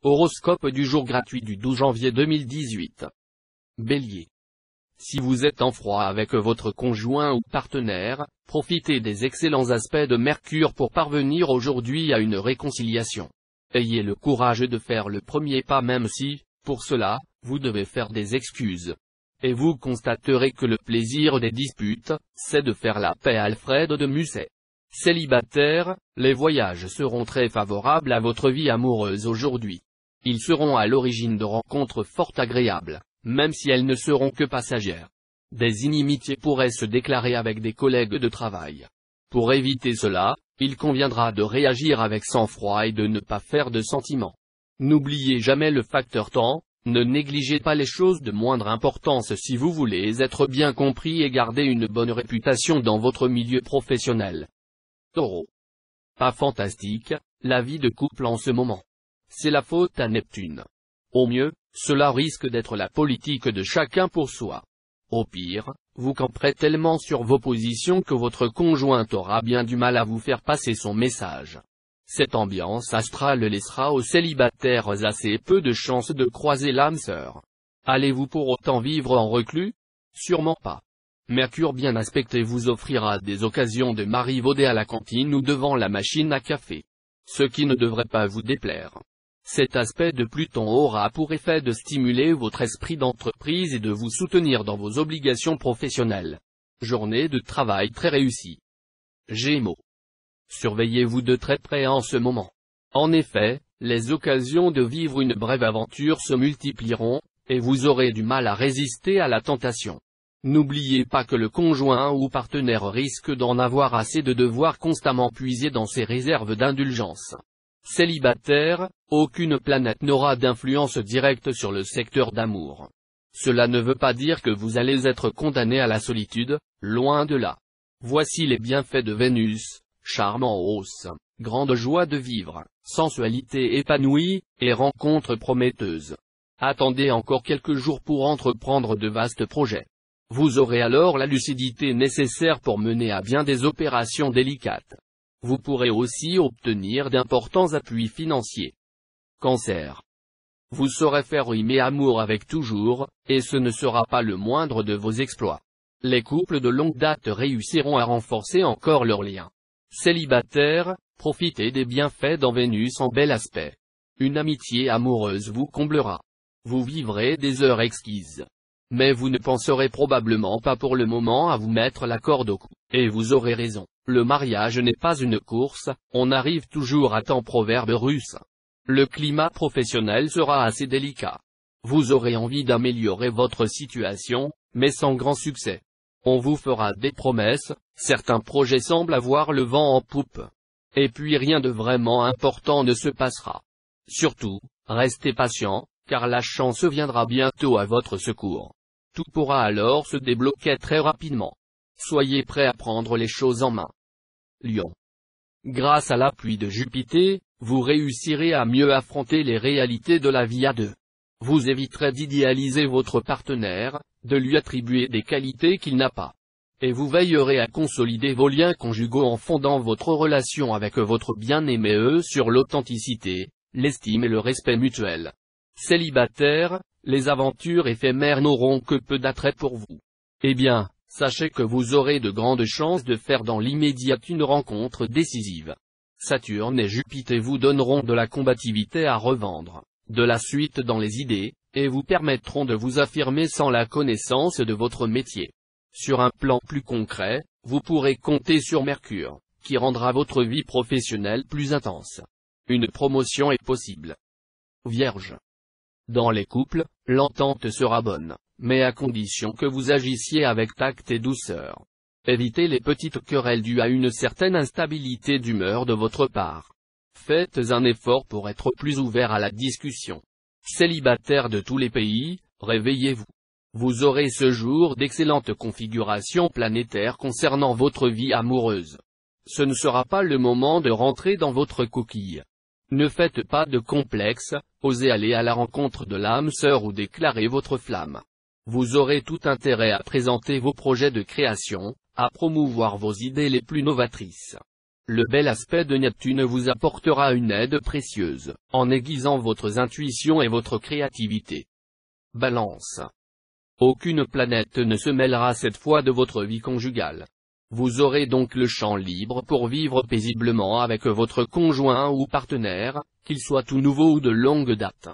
Horoscope du jour gratuit du 12 janvier 2018. Bélier. Si vous êtes en froid avec votre conjoint ou partenaire, profitez des excellents aspects de Mercure pour parvenir aujourd'hui à une réconciliation. Ayez le courage de faire le premier pas même si, pour cela, vous devez faire des excuses. Et vous constaterez que le plaisir des disputes, c'est de faire la paix. Alfred de Musset. Célibataire, les voyages seront très favorables à votre vie amoureuse aujourd'hui. Ils seront à l'origine de rencontres fort agréables, même si elles ne seront que passagères. Des inimitiés pourraient se déclarer avec des collègues de travail. Pour éviter cela, il conviendra de réagir avec sang-froid et de ne pas faire de sentiments. N'oubliez jamais le facteur temps, ne négligez pas les choses de moindre importance si vous voulez être bien compris et garder une bonne réputation dans votre milieu professionnel. Taureau. Pas fantastique, la vie de couple en ce moment. C'est la faute à Neptune. Au mieux, cela risque d'être la politique de chacun pour soi. Au pire, vous camperez tellement sur vos positions que votre conjoint aura bien du mal à vous faire passer son message. Cette ambiance astrale laissera aux célibataires assez peu de chances de croiser l'âme sœur. Allez-vous pour autant vivre en reclus? Sûrement pas. Mercure bien aspecté vous offrira des occasions de marivauder à la cantine ou devant la machine à café. Ce qui ne devrait pas vous déplaire. Cet aspect de Pluton aura pour effet de stimuler votre esprit d'entreprise et de vous soutenir dans vos obligations professionnelles. Journée de travail très réussie. Gémeaux. Surveillez-vous de très près en ce moment. En effet, les occasions de vivre une brève aventure se multiplieront, et vous aurez du mal à résister à la tentation. N'oubliez pas que le conjoint ou partenaire risque d'en avoir assez de devoir constamment puiser dans ses réserves d'indulgence. Célibataire, aucune planète n'aura d'influence directe sur le secteur d'amour. Cela ne veut pas dire que vous allez être condamné à la solitude, loin de là. Voici les bienfaits de Vénus, charme en hausse, grande joie de vivre, sensualité épanouie, et rencontres prometteuses. Attendez encore quelques jours pour entreprendre de vastes projets. Vous aurez alors la lucidité nécessaire pour mener à bien des opérations délicates. Vous pourrez aussi obtenir d'importants appuis financiers. Cancer. Vous saurez faire aimer amour avec toujours, et ce ne sera pas le moindre de vos exploits. Les couples de longue date réussiront à renforcer encore leurs liens. Célibataire, profitez des bienfaits dans Vénus en bel aspect. Une amitié amoureuse vous comblera. Vous vivrez des heures exquises. Mais vous ne penserez probablement pas pour le moment à vous mettre la corde au cou. Et vous aurez raison, le mariage n'est pas une course, on arrive toujours à temps. Proverbe russe. Le climat professionnel sera assez délicat. Vous aurez envie d'améliorer votre situation, mais sans grand succès. On vous fera des promesses, certains projets semblent avoir le vent en poupe. Et puis rien de vraiment important ne se passera. Surtout, restez patient, car la chance viendra bientôt à votre secours. Tout pourra alors se débloquer très rapidement. Soyez prêts à prendre les choses en main. Lion. Grâce à l'appui de Jupiter, vous réussirez à mieux affronter les réalités de la vie à deux. Vous éviterez d'idéaliser votre partenaire, de lui attribuer des qualités qu'il n'a pas. Et vous veillerez à consolider vos liens conjugaux en fondant votre relation avec votre bien-aimé sur l'authenticité, l'estime et le respect mutuel. Célibataire, les aventures éphémères n'auront que peu d'attrait pour vous. Eh bien, sachez que vous aurez de grandes chances de faire dans l'immédiat une rencontre décisive. Saturne et Jupiter vous donneront de la combativité à revendre, de la suite dans les idées, et vous permettront de vous affirmer sans la connaissance de votre métier. Sur un plan plus concret, vous pourrez compter sur Mercure, qui rendra votre vie professionnelle plus intense. Une promotion est possible. Vierge. Dans les couples, l'entente sera bonne, mais à condition que vous agissiez avec tact et douceur. Évitez les petites querelles dues à une certaine instabilité d'humeur de votre part. Faites un effort pour être plus ouvert à la discussion. Célibataires de tous les pays, réveillez-vous. Vous aurez ce jour d'excellentes configurations planétaires concernant votre vie amoureuse. Ce ne sera pas le moment de rentrer dans votre coquille. Ne faites pas de complexe, osez aller à la rencontre de l'âme sœur ou déclarer votre flamme. Vous aurez tout intérêt à présenter vos projets de création, à promouvoir vos idées les plus novatrices. Le bel aspect de Neptune vous apportera une aide précieuse, en aiguisant votre intuition et votre créativité. Balance. Aucune planète ne se mêlera cette fois de votre vie conjugale. Vous aurez donc le champ libre pour vivre paisiblement avec votre conjoint ou partenaire, qu'il soit tout nouveau ou de longue date.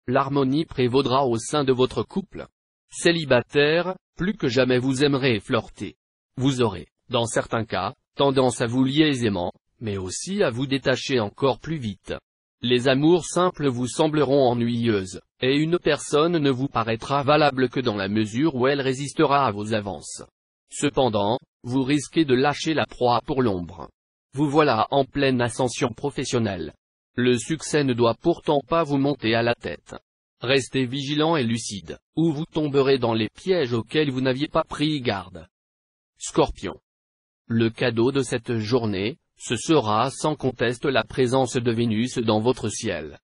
L'harmonie prévaudra au sein de votre couple. Célibataire, plus que jamais vous aimerez flirter. Vous aurez, dans certains cas, tendance à vous lier aisément, mais aussi à vous détacher encore plus vite. Les amours simples vous sembleront ennuyeuses, et une personne ne vous paraîtra valable que dans la mesure où elle résistera à vos avances. Cependant, vous risquez de lâcher la proie pour l'ombre. Vous voilà en pleine ascension professionnelle. Le succès ne doit pourtant pas vous monter à la tête. Restez vigilant et lucide, ou vous tomberez dans les pièges auxquels vous n'aviez pas pris garde. Scorpion. Le cadeau de cette journée, ce sera sans conteste la présence de Vénus dans votre ciel.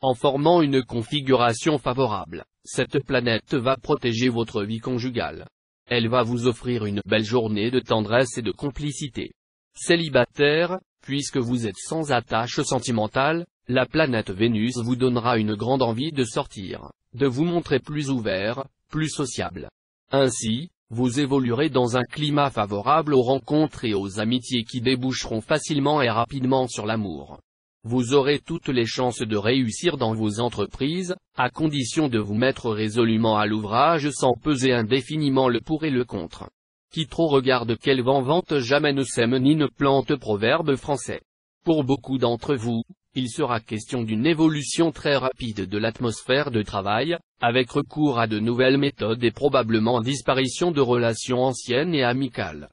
En formant une configuration favorable, cette planète va protéger votre vie conjugale. Elle va vous offrir une belle journée de tendresse et de complicité. Célibataire, puisque vous êtes sans attache sentimentale, la planète Vénus vous donnera une grande envie de sortir, de vous montrer plus ouvert, plus sociable. Ainsi, vous évoluerez dans un climat favorable aux rencontres et aux amitiés qui déboucheront facilement et rapidement sur l'amour. Vous aurez toutes les chances de réussir dans vos entreprises, à condition de vous mettre résolument à l'ouvrage sans peser indéfiniment le pour et le contre. Qui trop regarde quel vent vente jamais ne sème ni ne plante, proverbe français. Pour beaucoup d'entre vous, il sera question d'une évolution très rapide de l'atmosphère de travail, avec recours à de nouvelles méthodes et probablement disparition de relations anciennes et amicales.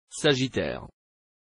Sagittaire.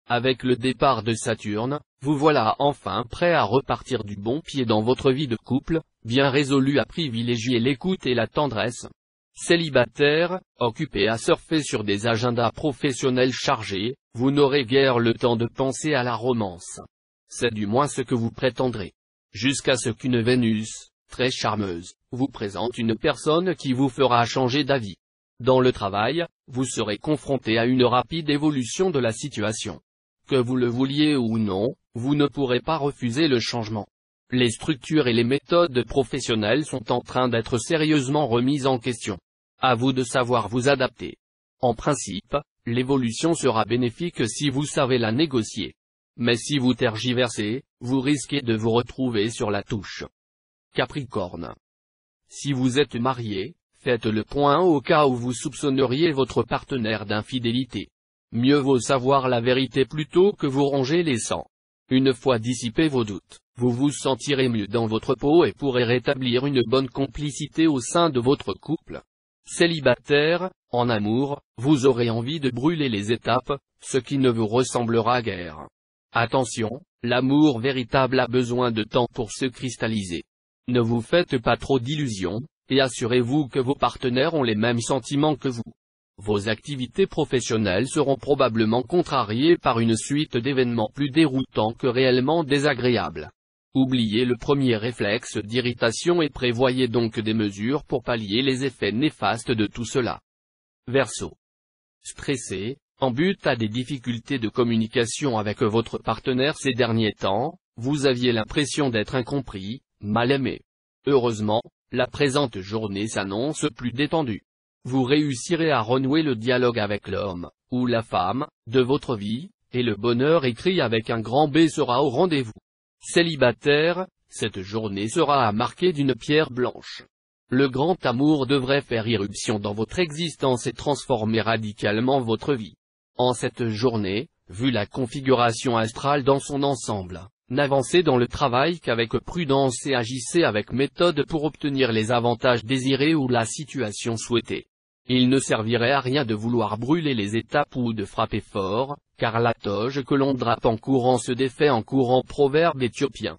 Avec le départ de Saturne, vous voilà enfin prêt à repartir du bon pied dans votre vie de couple, bien résolu à privilégier l'écoute et la tendresse. Célibataire, occupé à surfer sur des agendas professionnels chargés, vous n'aurez guère le temps de penser à la romance. C'est du moins ce que vous prétendrez. Jusqu'à ce qu'une Vénus, très charmeuse, vous présente une personne qui vous fera changer d'avis. Dans le travail, vous serez confronté à une rapide évolution de la situation. Que vous le vouliez ou non, vous ne pourrez pas refuser le changement. Les structures et les méthodes professionnelles sont en train d'être sérieusement remises en question. À vous de savoir vous adapter. En principe, l'évolution sera bénéfique si vous savez la négocier. Mais si vous tergiversez, vous risquez de vous retrouver sur la touche. Capricorne. Si vous êtes marié, faites le point au cas où vous soupçonneriez votre partenaire d'infidélité. Mieux vaut savoir la vérité plutôt que vous ronger les sangs. Une fois dissipés vos doutes, vous vous sentirez mieux dans votre peau et pourrez rétablir une bonne complicité au sein de votre couple. Célibataire, en amour, vous aurez envie de brûler les étapes, ce qui ne vous ressemblera guère. Attention, l'amour véritable a besoin de temps pour se cristalliser. Ne vous faites pas trop d'illusions, et assurez-vous que vos partenaires ont les mêmes sentiments que vous. Vos activités professionnelles seront probablement contrariées par une suite d'événements plus déroutants que réellement désagréables. Oubliez le premier réflexe d'irritation et prévoyez donc des mesures pour pallier les effets néfastes de tout cela. Verseau. Stressé, en butte à des difficultés de communication avec votre partenaire ces derniers temps, vous aviez l'impression d'être incompris, mal aimé. Heureusement, la présente journée s'annonce plus détendue. Vous réussirez à renouer le dialogue avec l'homme, ou la femme, de votre vie, et le bonheur écrit avec un grand B sera au rendez-vous. Célibataire, cette journée sera à marquer d'une pierre blanche. Le grand amour devrait faire irruption dans votre existence et transformer radicalement votre vie. En cette journée, vu la configuration astrale dans son ensemble, n'avancez dans le travail qu'avec prudence et agissez avec méthode pour obtenir les avantages désirés ou la situation souhaitée. Il ne servirait à rien de vouloir brûler les étapes ou de frapper fort, car la toge que l'on drape en courant se défait en courant, proverbe éthiopien.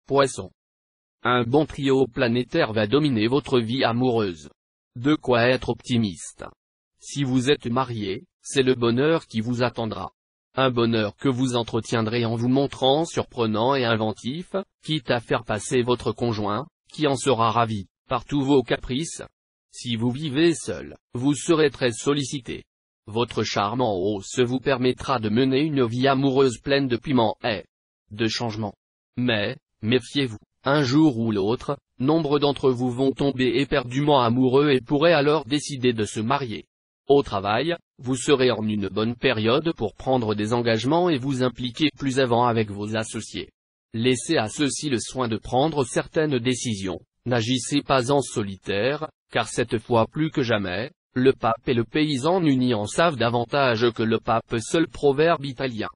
Poisson. Un bon trio planétaire va dominer votre vie amoureuse. De quoi être optimiste. Si vous êtes marié, c'est le bonheur qui vous attendra. Un bonheur que vous entretiendrez en vous montrant surprenant et inventif, quitte à faire passer votre conjoint, qui en sera ravi, par tous vos caprices. Si vous vivez seul, vous serez très sollicité. Votre charme en hausse vous permettra de mener une vie amoureuse pleine de piment et de changement. Mais, méfiez-vous, un jour ou l'autre, nombre d'entre vous vont tomber éperdument amoureux et pourraient alors décider de se marier. Au travail, vous serez en une bonne période pour prendre des engagements et vous impliquer plus avant avec vos associés. Laissez à ceux-ci le soin de prendre certaines décisions, n'agissez pas en solitaire, car cette fois plus que jamais, le pape et le paysan unis en savent davantage que le pape, seul proverbe italien.